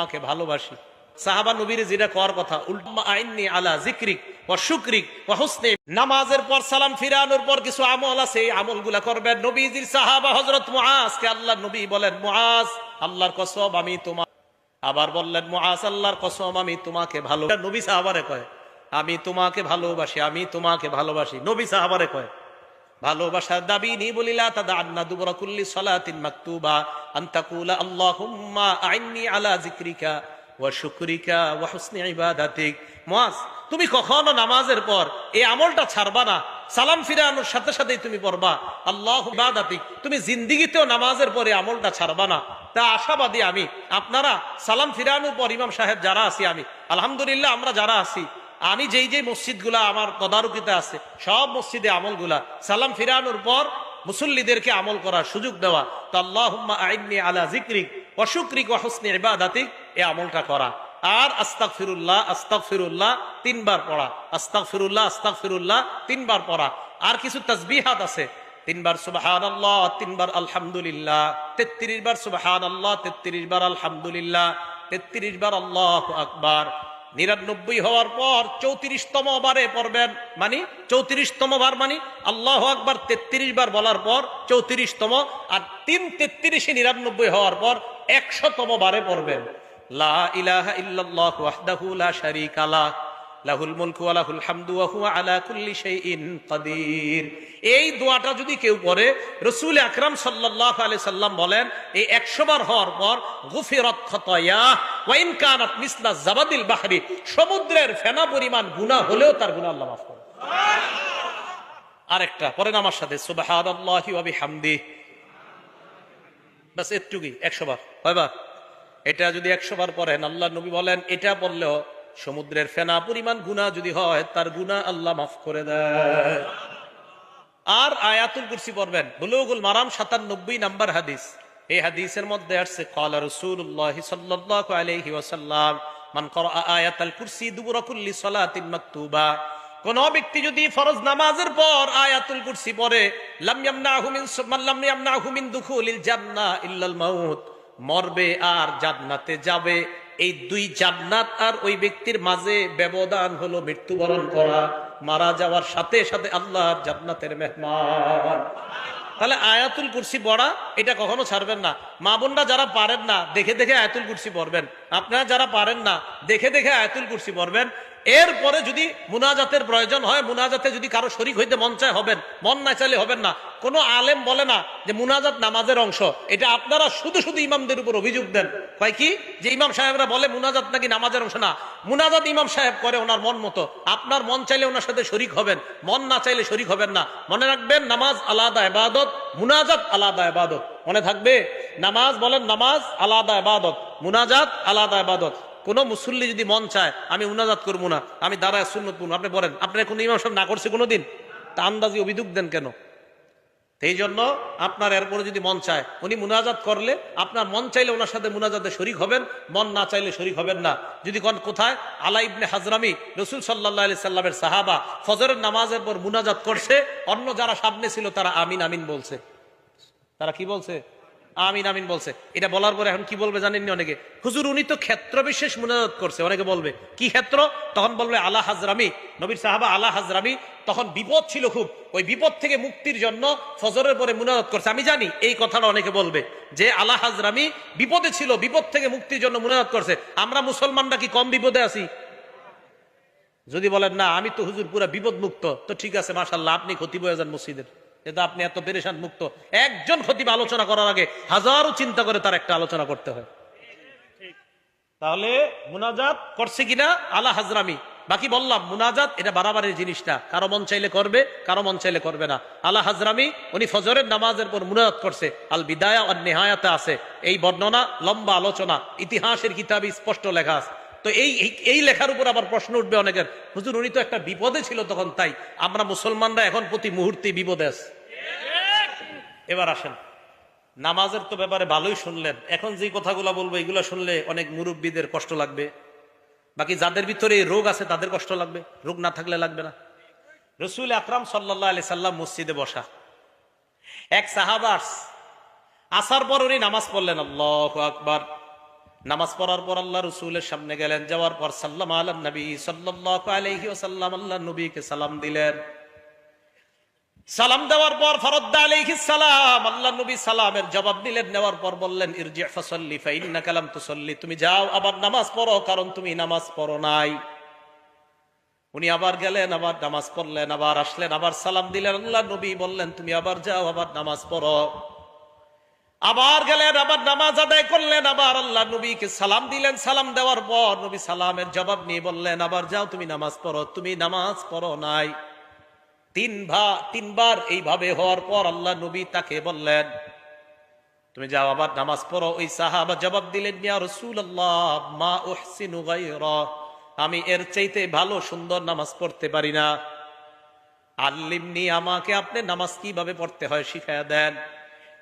তোমাকে ভালোবাসি। সাহাবা নবীর যেটা করার কথা, উল্টা আইননি আলা যিকরিক ওয়া শুকরিক ওয়া হুসনি। নামাজের পর সালাম ফিরানোর পর কিছু আমল আছে, এই আমলগুলা করবেন। নবীজির সাহাবা হযরত মুআজকে আল্লাহর নবী বলেন, মুআজ আল্লাহর কসম আমি তোমার, আবার বললেন মুআজ আল্লাহর কসম আমি তোমাকে ভালো। নবী সাহাবারে কয় আমি তোমাকে ভালোবাসি, আমি তোমাকে ভালোবাসি। নবী সাহাবারে কয় ভালোবাসার দাবি নি বলিলা তাদান্না দুবরা কুল্লি সালাতিন মাকতুবা আন তাকুলা আল্লাহুম্মা আইন্নি আলা যিকরিকা ওয়া শুকরিকা ওয়া হুসনি ইবাদাতিক। মুআজ তুমি কখনো নামাজের পর এই আমলটা ছাড়বা না, সালাম ফিরানোর সাথে সাথেই তুমি পড়বা আল্লাহু ইবাদাতিক। তুমি জিন্দেগিতেও নামাজের পরে আমলটা ছাড়বা না। তা আশাবাদী আমি। আপনারা সালাম ফিরানোর পর ইমাম সাহেব যারা আছি, আমি আলহামদুলিল্লাহ আমরা যারা আছি, আমি যেই যে মসজিদগুলা আমার তদারকিতে আছে সব মসজিদে আমলগুলা সালাম ফিরানোর পর মুসল্লিদেরকে আমল করার সুযোগ দেওয়া। তো আল্লাহুম্মা আইন্নি আলা যিকরিক ওয়া শুকরিক ওয়া হুসনি ইবাদাতিক, এই আমলটা করা। আর আস্তাগফিরুল্লাহ আস্তাগফিরুল্লাহ 3 বার পড়া, আস্তাগফিরুল্লাহ আস্তাগফিরুল্লাহ 3 বার পড়া। আর কিছু তাসবিহাত আছে, 3 বার সুবহানাল্লাহ, 3 বার আলহামদুলিল্লাহ, 33 বার সুবহানাল্লাহ, 33 বার আলহামদুলিল্লাহ, 33 বার আল্লাহু আকবার। 99 হওয়ার পর 34তম বারে পড়বেন, মানে 34তম বার মানে আল্লাহু আকবার 33 বার বলার পর 34তম, আর 3 33 99 হওয়ার পর 100তম বারে পড়বেন লা ইলাহা ইল্লাল্লাহু ওয়াহদাহু লা শারীকা লাহু লাহুল মুলকু ওয়া লাহুল হামদু ওয়া হুয়া আলা কুল্লি শাইইন কাদির। এই দোয়াটা যদি কেউ পড়ে, রাসূল আকরাম সাল্লাল্লাহু আলাইহি সাল্লাম বলেন এই 100 বার হওয়ার পর গুফিরাত খাতায়া ওয়া ইন কানাত মিসলা জাবাদিল বাহরি, সমুদ্রের ফেনা পরিমাণ গুনাহ হলেও তার গুনাহ আল্লাহ মাফ করে। আরেকটা পড়েন আমার সাথে, সুবহানাল্লাহি ওয়া বিহামদিহি। বাস এটুকুই, 100 বার। কয়বার? এটা যদি 100 বার পড়েন, আল্লাহ নবী বলেন এটা পড়লেও সমুদ্রের ফেনা পরিমাণ গুনাহ যদি হয় তার গুনাহ আল্লাহ মাফ করে দেয়। আর আয়াতুল কুরসি পড়বেন। বুলুগুল মারাম 97 নাম্বার হাদিস, এই হাদিসের মধ্যে আসছে ক্বালা রাসূলুল্লাহ সাল্লাল্লাহু আলাইহি ওয়াসাল্লাম মান ক্বারা আয়াতুল কুরসি দুবুরা কুল্লি সালাতিন মাকতুবা, কোন ব্যক্তি যদি ফরজ নামাজের পর আয়াতুল কুরসি পড়ে, লাম ইয়ামনাহু মিন দুখুলিল জান্নাহ ইল্লাল মাউত, মরবে আর জান্নাতে যাবে। এই 2 জান্নাত আর ওই ব্যক্তির মাঝে ব্যবধান হলো মৃত্যুবরণ করা। মারা যাওয়ার সাথে সাথে আল্লাহর জান্নাতের মেহমান। তাহলে আয়াতুল কুরসি পড়া এটা কখনো ছাড়বেন না। মা বোনরা যারা পারেন না দেখে দেখে আয়াতুল কুরসি পড়বেন, আপনারা যারা পারেন না দেখে দেখে আয়াতুল কুরসি পড়বেন। এরপরে যদি মুনাজাতের প্রয়োজন হয়, মুনাজাতে যদি কারো শরীক হইতে মন চায় হবেন, মন না চাইলে হবেন না। কোনো আলেম বলে না যে মুনাজাত নামাজের অংশ, এটা আপনারা শুধু শুধু ইমামদের উপর অভিযোগ দেন। কয় কি যে ইমাম সাহেবরা বলে মুনাজাত নাকি নামাজের অংশ। না, মুনাজাত ইমাম সাহেব করে ওনার মন মতো। আপনার মন চাইলে ওনার সাথে শরীক হবেন, মন না চাইলে শরীক হবেন না। মনে রাখবেন নামাজ আলাদা ইবাদত, মুনাজাত আলাদা ইবাদত। মনে থাকবে, নামাজ বলেন নামাজ আলাদা ইবাদত, মুনাজাত আলাদা ইবাদত। কোন মুসল্লি যদি মন চায় আমি মুনাজাত করবো না, আমি দাঁড়ায় সুন্নত পড়বো, আপনি বলেন আপনার কোন ইমাম সাহেব না করছে কোনোদিন? তা আন্দাজি অভিযোগ দেন কেন? এই জন্য আপনার এরপরে যদি মন চায় উনি মুনাজাত করলে আপনার মন চাইলে ওনার সাথে মুনাজাতে শরীক হবেন, মন না চাইলে শরীক হবেন না। যদি কোন কোথায় আলা ইবনে হাজরামি রাসূল সাল্লাল্লাহু আলাইহি সাল্লামের সাহাবা ফজরের নামাজের পর মুনাজাত করছে, অন্য যারা সামনে ছিল তারা আমিন আমিন বলছে। তারা কি বলছে? আমিন আমিন বলছে। এটা বলার পরে এখন কি বলবে জানেননি অনেকে? হুজুর উনি তো ক্ষেত্র বিশেষ মুনাজাত করছে। অনেকে বলবে কি ক্ষেত্র? তখন বলবে আলা হাজরামি, নবীর সাহাবা আলা হাজরামি তখন বিপদ ছিল খুব, ওই বিপদ থেকে মুক্তির জন্য ফজরের পরে মুনাজাত করছে। আমি জানি এই কথাটা অনেকে বলবে যে আলা হাজরামি বিপদে ছিল, বিপদ থেকে মুক্তির জন্য মুনাজাত করছে। আমরা মুসলমানরা কি কম বিপদে আছি? যদি বলেন না আমি তো হুজুর পুরা বিপদ মুক্ত, তো ঠিক আছে মাশাআল্লাহ, আপনি খতিব হয়ে যান মসজিদের, এটা আপনি এত পেরেশান মুক্ত। একজন খতিব আলোচনা করার আগে হাজারো চিন্তা করে তার একটা আলোচনা করতে হয়। তাহলে মুনাজাত করছে কিনা আলা হাজরামি। বাকি বললাম মুনাজাত এটা বাড়াবাড়ির জিনিসটা, কারো মন চাইলে করবে, কারো মন চাইলে করবে না। আলা হাজরামি উনি ফজরের নামাজের পর মুনাজাত করছে। আল বিদায়া ওয়ান নিহায়াতে আছে এই বর্ণনা, লম্বা আলোচনা, ইতিহাসের কিতাবে স্পষ্ট লেখা আছে। তো এই লেখার উপর আবার প্রশ্ন উঠবে অনেকের, হুজুর উনি তো একটা বিপদে ছিল তখন, তাই আমরা মুসলমানরা এখন প্রতি মুহূর্তে বিপদে আছি। এবার আসেন, নামাজের তো ব্যাপারে ভালোই শুনলেন। এখন যে কথাগুলো বলবো এগুলো শুনলে অনেক মুরব্বীদের কষ্ট লাগবে, বাকি যাদের ভিতরে এই রোগ আছে তাদের কষ্ট লাগবে, রোগ না থাকলে লাগবে না। রাসূল আকরাম সাল্লাল্লাহু আলাইহি সাল্লাম মসজিদে বসা, এক সাহাবা আসার পর উনি নামাজ পড়লেন, আল্লাহু আকবার। নামাজ পড়ার পর আল্লাহ রসুলের সামনে গেলেন, যাওয়ার পর সাল্লাম আলা নবী সাল্লাল্লাহু আলাইহি ওয়াসাল্লাম, আল্লাহ নবীকে সালাম দিলেন। সালাম দেওয়ার পর ফারাদ্দা আলাইহিস সালাম, আল্লাহ নবী সালামের জবাব দিলেন। নেওয়ার পর বললেন, ইরজি ফাসাল্লি ফাইন্নাকা লাম তুসাল্লি, তুমি যাও আবার নামাজ পড়ো, কারণ তুমি নামাজ পড়ো নাই। উনি আবার গেলেন, আবার নামাজ পড়লেন, আবার আসলেন, আবার সালাম দিলেন। আল্লাহ নবী বললেন, তুমি আবার যাও, আবার নামাজ পড়ো। আবার গেলেন, আবার নামাজ আদায় করলেন, আবার আল্লাহ নবীকে সালাম দিলেন। সালাম দেওয়ার পর নবী সালামের জবাব নিয়ে বললেন, আবার যাও, তুমি নামাজ পড়ো, তুমি নামাজ পড়ো নাই। তিনবার এইভাবে হওয়ার পর আল্লাহ নবী তাকে বললেন, তুমি যাও, আবার নামাজ পড়ো। ওই সাহাবা জবাব দিলেন, ইয়া রাসূলুল্লাহ মা উহসিনু গায়রা, আমি এর চাইতে ভালো সুন্দর নামাজ পড়তে পারি না। আল্লিমনি, আমাকে আপনি নামাজ কিভাবে পড়তে হয় শিখায়া দেন।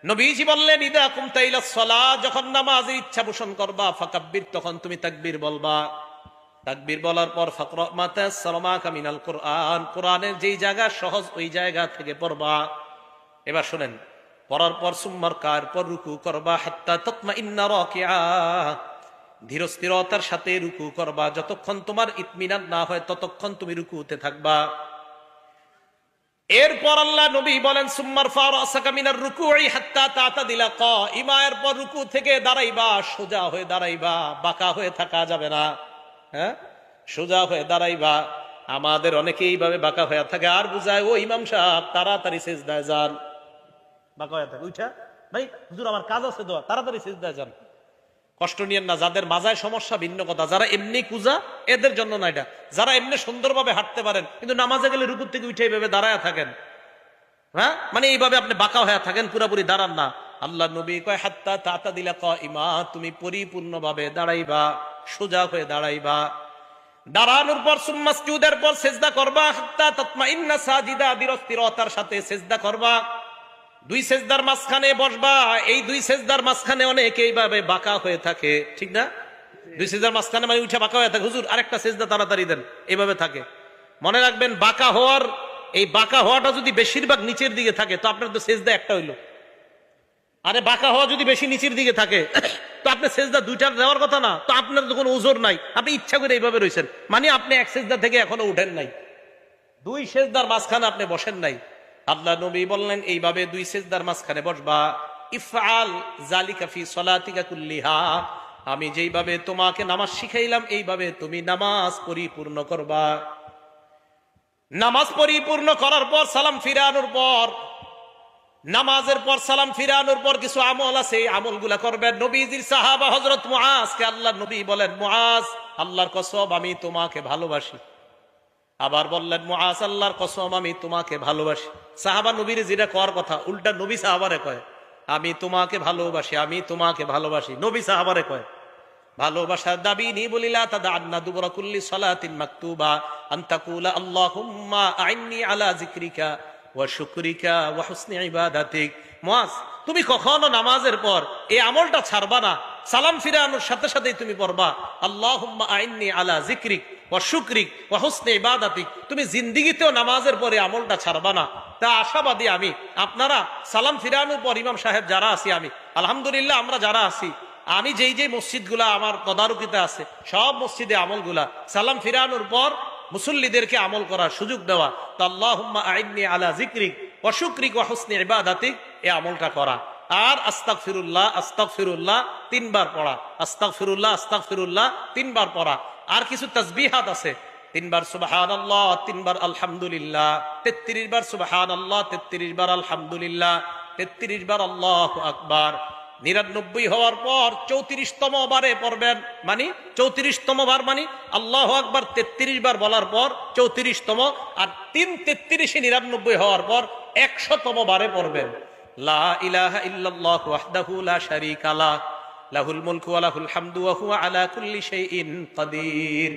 নবীজি বললেন, ইদা কুমতা ইলা সালাহ, যখন নামাজের ইচ্ছা পোষণ করবা, ফাকাব্বির, তখন তুমি তাকবীর বলবা। তাকবীর বলার পর ফাকরা মা তায়াসসারা মাকা মিনাল কুরআন, কোরআনের যেই জায়গা সহজ ওই জায়গা থেকে পড়বা। এবার শুনেন, পড়ার পর সুম্মার কার পর রুকু করবা, হাত্তা তাতমাইন্না রাকিআ, ধীর স্থিরতার সাথে রুকু করবা। যতক্ষণ তোমার ইতমিনান না হয় ততক্ষণ তুমি রুকুতে থাকবা। এরপর আল্লাহ নবী বলেন, সুম্মার ফারাসাকা মিনার রুকুই হাত্তা তাতাদিলা কাইমা, এরপর রুকু থেকে দাঁড়াইবা, সোজা হয়ে দাঁড়াইবা, বাঁকা হয়ে থাকা যাবে না। হ্যাঁ, সোজা হয়ে দাঁড়াইবা। আমাদের অনেকে এইভাবে বাঁকা হয়ে থাকে, আর বুঝায়, ও ইমাম সাহেব তাড়াতাড়ি সিজদায় যান। বাঁকা হয়ে থাকে, উঠা ভাই হুজুর আমার কাজ আছে, দোয়া তাড়াতাড়ি সিজদায় যান। কষ্ট নিয়েন না, যাদের মাজায় সমস্যা ভিন্ন কথা, যারা এমনি কুজা এদের জন্য না এটা। যারা এমনি সুন্দরভাবে হাঁটতে পারেন কিন্তু নামাজে গেলে রুকুর থেকে উঠে এইভাবে দাঁড়ায় থাকেন, হ্যাঁ, মানে এইভাবে আপনি বাঁকা হয়ে থাকেন, পুরাপুরি দাঁড়ান না। আল্লাহ নবী কয়, হাত্তা তাতাদিলা কাইমা, তুমি পরিপূর্ণভাবে দাঁড়াইবা, সোজা হয়ে দাঁড়াইবা। দাঁড়ানোর পর সুম্মাসজুদের পর সিজদা করবা, হাত্তা তাতমাইন্না সাজিদা, ধীরস্থিরতার সাথে সিজদা করবা। দুই সেজদার মাঝখানে বসবা। এই দুই সেজদার মাঝখানে অনেকে এইভাবে বাঁকা হয়ে থাকে, ঠিক না? দুই সেজদার মাঝখানে মানে উঠে বাঁকা হয়ে থাকে, হুজুর আরেকটা সেজদা তাড়াতাড়ি দেন, এইভাবে থাকে। মনে রাখবেন, বাঁকা হওয়ার, এই বাঁকা হওয়াটা যদি বেশিরভাগ নিচের দিকে থাকে তো আপনার তো সেজদা একটা হইলো। আরে বাঁকা হওয়া যদি বেশি নিচের দিকে থাকে তো আপনার সেজদা দুইটা দেওয়ার কথা না, তো আপনার তো কোনো ওজোর নাই, আপনি ইচ্ছা করে এইভাবে রয়েছেন, মানে আপনি এক সেজদা থেকে এখনো উঠেন নাই, দুই সেজদার মাঝখানে আপনি বসেন নাই। আল্লাহ নবী বললেন, এইভাবে দুই সেজদার মাঝখানে বসবা। ইফআল যালিকা ফি সলাতিকা কুল্লিহা, আমি যেইভাবে তোমাকে নামাজ শিখাইলাম এইভাবে তুমি নামাজ পরিপূর্ণ করবা। নামাজ পরিপূর্ণ করার পর সালাম ফিরানোর পর, নামাজের পর সালাম ফিরানোর পর কিছু আমল আছে, এই আমলগুলা করবেন। নবীজির সাহাবা হযরত মুআজকে আল্লাহ নবী বলেন, মুআজ আল্লাহর কসম আমি তোমাকে ভালোবাসি। আবার বললেন, মুআজ আল্লাহর কসম আমি তোমাকে ভালোবাসি। সাহাবা নবীর যেটা করার কথা উল্টা নবী সাহাবারে কয়, আমি তোমাকে ভালোবাসি, আমি তোমাকে ভালোবাসি। নবী সাহাবারে কয়, ভালোবাসার দাবি নি বলিলা তাদান্না দুবরা কুল্লি সালাতিন মাকতুবা আন তাকুলা আল্লাহুম্মা আইন্নি আলা যিকরিকা ওয়া শুকরিকা ওয়া হুসনি ইবাদাতিক। মুআজ, তুমি কখনো নামাজের পর এই আমলটা ছাড়বা না। সালাম ফিরানোর সাথে সাথেই তুমি পড়বা, আল্লাহুম্মা আইন্নি আলা যিকরিক ওয়া শুকরিক ওয়া হুসনি ইবাদাতিক। তুমি জিন্দেগিতেও নামাজের পরে আমলটা ছাড়বা না। তা আশাবাদী আমি। আপনারা সালাম ফিরানোর পর ইমাম সাহেব যারা আছি, আমি আলহামদুলিল্লাহ আমরা যারা আছি, আমি যেই যে মসজিদগুলা আমার তদারকিতে আছে সব মসজিদে আমলগুলা সালাম ফিরানোর পর মুসল্লিদেরকে আমল করার সুযোগ দেওয়া। তো আল্লাহুম্মা আইন্নি আলা যিকরিক ওয়া শুকরিক ওয়া হুসনি ইবাদাতিক, এই আমলটা করা। আর আস্তাগফিরুল্লাহ আস্তাগফিরুল্লাহ তিনবার পড়া, আস্তাগফিরুল্লাহ আস্তাগফিরুল্লাহ তিনবার পড়া। আর কিছু তাসবিহাত আছে, তিনবার সুবহানাল্লাহ, তিনবার আলহামদুলিল্লাহ, 33 বার সুবহানাল্লাহ, 33 বার আলহামদুলিল্লাহ, 33 বার আল্লাহু আকবার। 99 হওয়ার পর 34তম বারে পড়বেন, মানে 34তম বার মানে আল্লাহু আকবার 33 বার বলার পর 34তম, আর 3 33 99 হওয়ার পর 100তম বারে পড়বেন, লা ইলাহা ইল্লাল্লাহু ওয়াহদাহু লা শারীকা লাহ লাহুল মুলকু ওয়া লাহুল হামদু ওয়া হুয়া আলা কুল্লি শাইইন কাদির।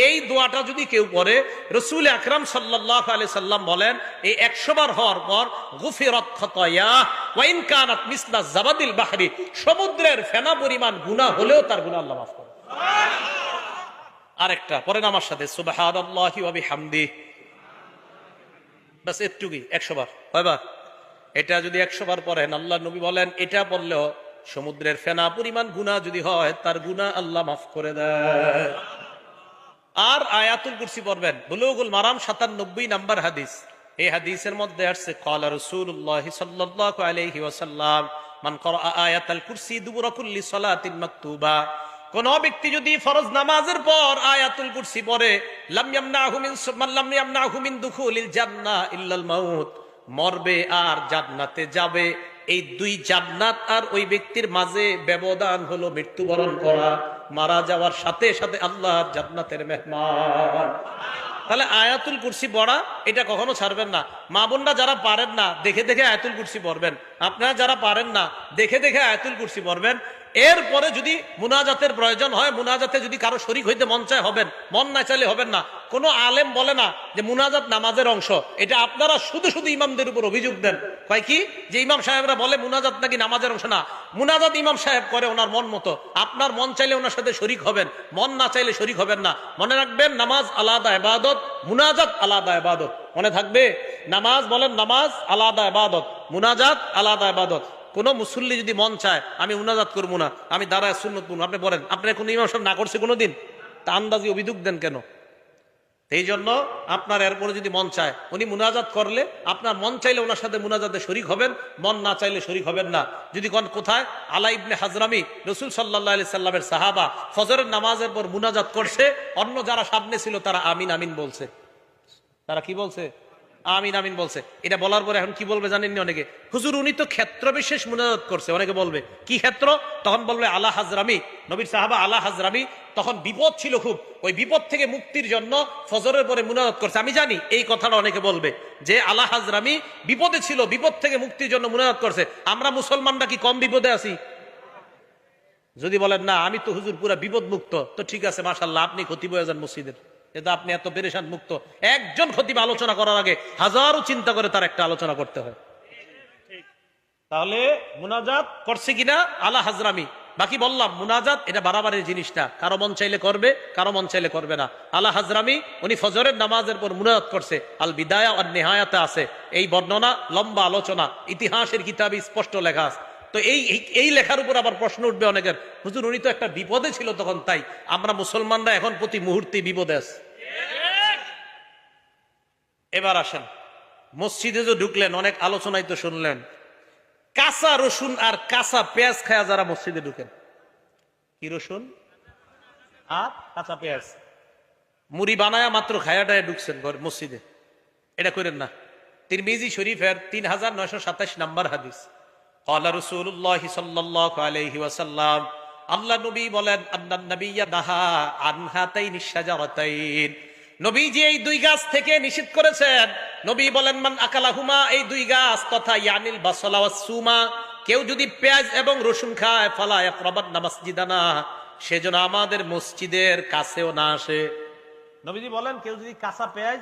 এই দোয়াটা যদি কেউ পড়ে, রাসূল আকরাম সাল্লাল্লাহু আলাইহি সাল্লাম বলেন, এই 100 বার হওয়ার পর গুফিরাত খাতায়া ওয়া ইন কানাত মিসলা জাবাদিল বাহরি, সমুদ্রের ফেনা পরিমাণ গুনাহ হলেও তার গুনাহ আল্লাহ মাফ করে। আরেকটা পড়েন আমার সাথে, সুবহানাল্লাহি ওয়া বিহামদিহি, বাস এটুকুই 100 বার। কয়বার? এটা যদি 100 বার পড়েন, আল্লাহ নবী বলেন এটা পড়লেও সমুদ্রের ফেনা পরিমাণ গুনাহ যদি হয় তার গুনাহ আল্লাহ মাফ করে দেয়। আর আয়াতুল কুরসি পড়বেন। বুলুগুল মারাম 97 নম্বর হাদিস। এই হাদিসের মধ্যে আসছে ক্বালা রাসূলুল্লাহ সাল্লাল্লাহু আলাইহি ওয়াসাল্লাম মান ক্বারা আয়াতুল কুরসি দুবুরা কুল্লি সালাতিন মাকতুবা, কোন ব্যক্তি যদি ফরজ নামাজের পর আয়াতুল কুরসি পড়ে, লাম ইয়ামনাহু মিন দুখুলিল জান্নাহ ইল্লাল মাউত, মরবে আর জান্নাতে যাবে। এই দুই জান্নাত আর ওই ব্যক্তির মাঝে ব্যবধান হলো মৃত্যুবরণ করা, মারা যাওয়ার সাথে সাথে আল্লাহর জান্নাতের মেহমান। তাহলে আয়াতুল কুরসি পড়া এটা কখনো ছাড়বেন না। মা বোনরা যারা পারেন না দেখে দেখে আয়াতুল কুরসি পড়বেন, আপনারা যারা পারেন না দেখে দেখে আয়াতুল কুরসি পড়বেন। এরপরে যদি মুনাজাতের প্রয়োজন হয়, মুনাজাতে যদি কারো শরীক হইতে মন চায় হবেন, মন না চাইলে হবেন না। কোনো আলেম বলে না যে মুনাজাত নামাজের অংশ। এটা আপনারা শুধু শুধু ইমামদের উপর অভিযোগ দেন, কয় কি যে ইমাম সাহেবরা বলে মুনাজাত নাকি নামাজের অংশ। না, মুনাজাত ইমাম সাহেব করে ওনার মন মতো। আপনার মন চাইলে ওনার সাথে শরীক হবেন, মন না চাইলে শরীক হবেন না। মনে রাখবেন, নামাজ আলাদা ইবাদত, মুনাজাত আলাদা ইবাদত। মনে থাকবে, নামাজ বলেন নামাজ আলাদা ইবাদত, মুনাজাত আলাদা ইবাদত। কোন মুসল্লি যদি মন চায় আমি মুনাজাত করবো না, আমি দাঁড়ায় সুন্নত পড়বো, আপনি বলেন আপনার কোন ইমাম সাহেব না করছে কোনোদিন? তা আন্দাজি অভিযোগ দেন কেন? এই জন্য আপনার এরপরে যদি মন চায় উনি মুনাজাত করলে আপনার মন চাইলে ওনার সাথে মুনাজাতে শরীক হবেন, মন না চাইলে শরীক হবেন না। যদি কোন কোথায় আলা ইবনে হাজরামি রাসূল সাল্লাল্লাহু আলাইহি সাল্লামের সাহাবা ফজরের নামাজের পর মুনাজাত করছে, অন্য যারা সামনে ছিল তারা আমিন আমিন বলছে। তারা কি বলছে? আমিন আমিন বলছে। এটা বলার পরে এখন কি বলবে জানেননি অনেকে? হুজুর উনি তো ক্ষেত্র বিশেষ মুনাজাত করছে। অনেকে বলবে কি ক্ষেত্র? তখন বলবে আলা হাজরামি, নবীর সাহাবা আলা হাজরামি তখন বিপদ ছিল খুব, ওই বিপদ থেকে মুক্তির জন্য ফজরের পরে মুনাজাত করছে। আমি জানি এই কথাটা অনেকে বলবে যে আলা হাজরামি বিপদে ছিল, বিপদ থেকে মুক্তির জন্য মুনাজাত করছে। আমরা মুসলমানরা কি কম বিপদে আছি? যদি বলেন না আমি তো হুজুর পুরা বিপদ মুক্ত, তো ঠিক আছে মাশাআল্লাহ, আপনি খতিব হয়ে যান মসজিদের, এটা আপনি এত পেরেশান মুক্ত। একজন খতিব আলোচনা করার আগে হাজারো চিন্তা করে তার একটা আলোচনা করতে হয়। তাহলে মুনাজাত করছে কিনা আলা হাজরামি। বাকি বললাম মুনাজাত এটা বাড়াবাড়ির জিনিসটা, কারো মন চাইলে করবে, কারো মন চাইলে করবে না। আলা হাজরামি উনি ফজরের নামাজের পর মুনাজাত করছে। আল বিদায়া আর নেহায়াতে আছে এই বর্ণনা, লম্বা আলোচনা, ইতিহাসের কিতাবে স্পষ্ট লেখা আছে। তো এই লেখার উপর আবার প্রশ্ন উঠবে অনেকের, হুজুর উনি তো একটা বিপদে ছিল তখন, তাই আমরা মুসলমানরা এখন প্রতি মুহূর্তে বিপদে আছি। এবার আসেন মসজিদে যে ঢুকলেন, অনেক আলোচনায় তো শুনলেন কাঁচা রসুন আর কাঁচা পেঁয়াজ খায়া যারা মসজিদে ঢুকেন, কি রসুন আর কাঁচা পেঁয়াজ মুড়ি বানায়া মাত্র খায়াটায় ঢুকছেন মসজিদে, এটা করেন না। তিরমিজি শরীফের 3927 নম্বর হাদিস। ক্বালা রাসূলুল্লাহ সাল্লাল্লাহু আলাইহি ওয়াসাল্লাম, আল্লাহ নবী বলেন আন্নান নাবিয়্যা নাহা আন হাতাইনিশ শাজারাতাইন, নবীজি এই দুই গাছ থেকে নিষেধ করেছেন। নবী বলেন মান আকালাহুমা, এই দুই গাছ তথা ইয়ানিল বাসলা ওয়াস সুমা, কেউ যদি পেঁয়াজ এবং রসুন খায় ফালা ইয়াকরাবান্না মাসজিদানা, সেজন্য আমাদের মসজিদের কাছেও না আসে। নবীজি বলেন কেউ যদি কাঁচা পেঁয়াজ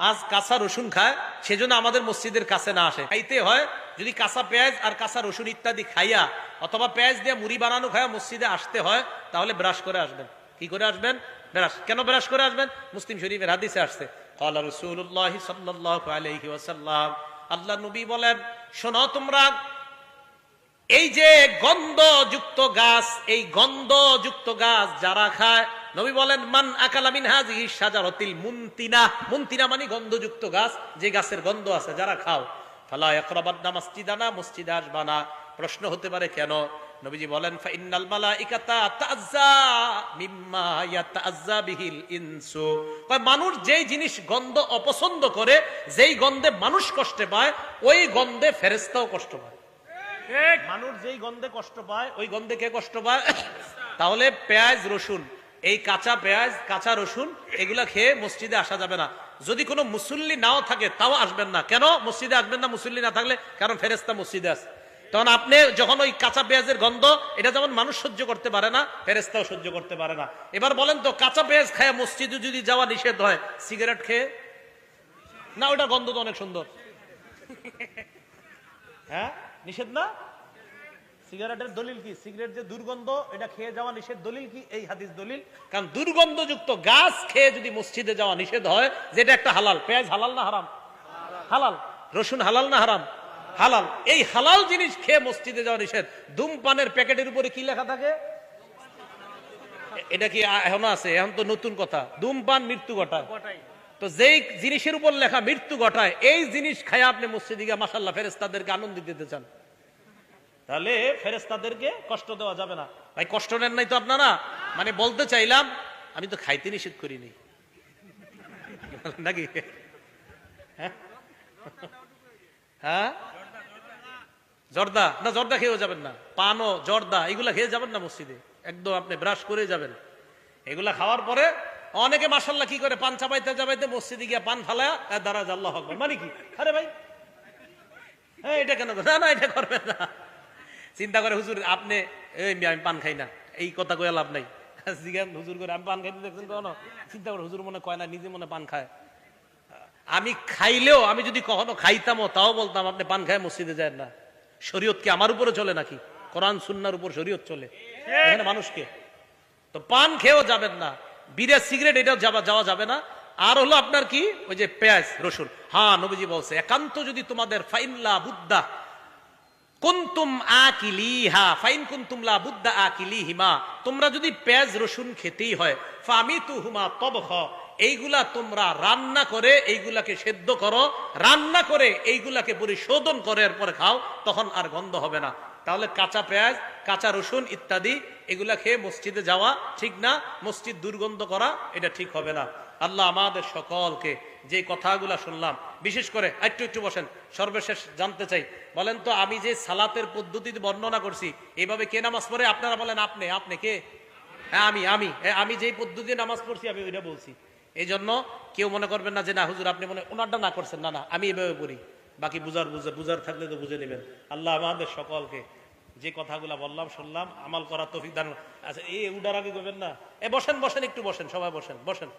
আজ কাঁচা রসুন খায় সেজন্য আমাদের মসজিদের কাছে না আসে। খাইতে হয় যদি কাঁচা পেঁয়াজ আর কাঁচা রসুন ইত্যাদি খাইয়া অথবা পেঁয়াজ দিয়ে মুড়ি বানানো খায়া মসজিদে আসতে হয়, তাহলে ব্রাশ করে আসবেন। কি করে আসবেন? ব্রাশ। কেন ব্রাশ করে আসবেন? মুসলিম শরীফের হাদিসে আসছে। ক্বালা রাসূলুল্লাহ সাল্লাল্লাহু আলাইহি ওয়াসাল্লাম, আল্লাহ নবী বলেন শোনো তোমরা, এই যে গন্ধযুক্ত গাছ, এই গন্ধযুক্ত গাছ যারা খায়, নবী বলেন মান আকালা মিন হাযিহি শাজারাতিল মুনতিনা, মুনতিনা মানে গন্ধযুক্ত গাছ, যে গাছের গন্ধ আছে, যারা খাও ফালা ইয়াকরাবান্না মাসজিদানা, মসজিদে আসবা না। প্রশ্ন হতে পারে কেন? নবীজি বলেন ফাইন্নাল মালাইকাতা তাআজ্জা মিম্মা ইয়াতাআজ্জা বিহিল ইনসু, মানুষ যেই জিনিস গন্ধ অপছন্দ করে, যেই গন্ধে মানুষ কষ্ট পায়, ওই গন্ধে ফেরেশতাও কষ্ট পায়। মানুষ যেই গন্ধে কষ্ট পায় ওই গন্ধে কে কষ্ট পায়? তাহলে পেঁয়াজ রসুন, এই কাঁচা পেঁয়াজ কাঁচা রসুন এগুলা খেয়ে মসজিদে আসা যাবে না। যদি কোনো মুসল্লি নাও থাকে তাও আসবেন না। কেন মসজিদে আসবেন না মুসল্লি না থাকলে? কারণ ফেরেশতা মসজিদে আছে। তখন আপনি যখন ওই কাঁচা পেঁয়াজের গন্ধ, এটা যেমন মানুষ সহ্য করতে পারে না, ফেরেশতাও সহ্য করতে পারে না। এবার বলেন তো কাঁচা পেঁয়াজ খায় মসজিদে যদি যাওয়া নিষেধ হয়, সিগারেট খেয়ে না, ওটা গন্ধ তো অনেক সুন্দর, হ্যাঁ নিষেধ না? সিগারেটের দলিল কি? সিগারেট যে দুর্গন্ধ, এটা খেয়ে যাওয়া নিষেধ, দলিল কি? এই হাদিস দলিল। কারণ দুর্গন্ধযুক্ত গাছ খেয়ে যদি মসজিদে যাওয়া নিষেধ হয়, যেটা একটা হালাল, পেঁয়াজ হালাল না হারাম? হালাল। রসুন হালাল না হারাম? হালাল। এই হালাল জিনিস খেয়ে মসজিদে যাওয়া নিষেধ। ধূমপানের প্যাকেটের উপরে কি লেখা থাকে? এটা কি এখনো আছে? এখন তো নতুন কথা, ধূমপান মৃত্যু ঘটায়। তো যেই জিনিসের উপর লেখা মৃত্যু ঘটায়, এই জিনিস খায় আপনি মসজিদে গিয়ে মাশাআল্লাহ ফেরেশতাদেরকে আনন্দ দিতে চান, তাহলে ফেরেশতাদেরকে কষ্ট দেওয়া যাবে না। ভাই কষ্ট নেন নাই তো আপনারা? মানে বলতে চাইলাম আমি তো খাইতে নিষেধ করিনি নাকি? হ্যাঁ, জর্দা না, জর্দা খেয়েও যাবেন না। পানও জর্দা এগুলা খেয়ে যাবেন না মসজিদে, একদম আপনি ব্রাশ করে যাবেন। এগুলা খাওয়ার পরে অনেকে মাশাআল্লাহ কি করে, পান চাবাইতে চাবাইতে মসজিদে গিয়া পান ফালায়া দাঁড়া আল্লাহু আকবার। মানে কি? আরে ভাই এটা কেন? না না, এটা করবেন না। চিন্তা করে হুজুর আপনি আমি পান খাই না, এই কথা কয়ে লাভ নাই। জিজ্ঞাসা হুজুর করে আমি পান খাইতে দেখছেন কখনো? চিন্তা করে হুজুর মনে কয় না, নিজে মনে পান খায়। আমি খাইলেও, আমি যদি কখনো খাইতামও তাও বলতাম আপনি পান খায় মসজিদে যায় না। শরীয়ত কি আমার উপরে চলে নাকি? কোরআন সুন্নাহর উপর শরীয়ত চলে এখানে মানুষকে। তো পান খেয়েও যাবেন না, বিড়া সিগারেট এটাও যাওয়া যাবে না। আর হলো আপনার কি, ওই যে পেঁয়াজ রসুন। হ্যাঁ, নবীজি বলছে একান্ত যদি তোমাদের ফাইনলা বুদ্ধা কুনতুম আকিলিহা ফাইন কুনতুম লা বুদ্ধা আকিলিহিমা, তোমরা যদি পেঁয়াজ রসুন খেতেই হয়, ফামিতুহুমা তবখ, এইগুলা তোমরা রান্না করে এইগুলাকে সেদ্ধ করো, রান্না করে এইগুলাকে পরিশোধন করে এরপরে খাও, তখন আর গন্ধ হবে না। তাহলে কাঁচা পেঁয়াজ, কাঁচা রসুন ইত্যাদি এগুলা খেয়ে মসজিদে যাওয়া ঠিক না, মসজিদ দুর্গন্ধ করা এটা ঠিক হবে না। আল্লাহ আমাদের সকলকে যে কথাগুলা শুনলাম, বিশেষ করে একটু বসেন, সর্বশেষ জানতে চাই, বলেন তো আমি যে সালাতের পদ্ধতিতে বর্ণনা করছি এইভাবে কে নামাজ পড়ে? আপনারা বলেন আপনি কে? হ্যাঁ আমি যেই পদ্ধতি নামাজ পড়ছি আমি ওইটা বলছি। এই জন্য কেউ মনে করবেন না যে না হুজুর আপনি মনে ওনারটা না করছেন, না আমি এভাবে পড়ি। বাকি বুঝার থাকলে তো বুঝে নেবেন। আল্লাহ আমাদের সকলকে যে কথাগুলা বললাম শুনলাম আমাল করা তৌফিক দান। আচ্ছা, উডার আগে করবেন না। বসেন একটু বসেন, সবাই বসেন।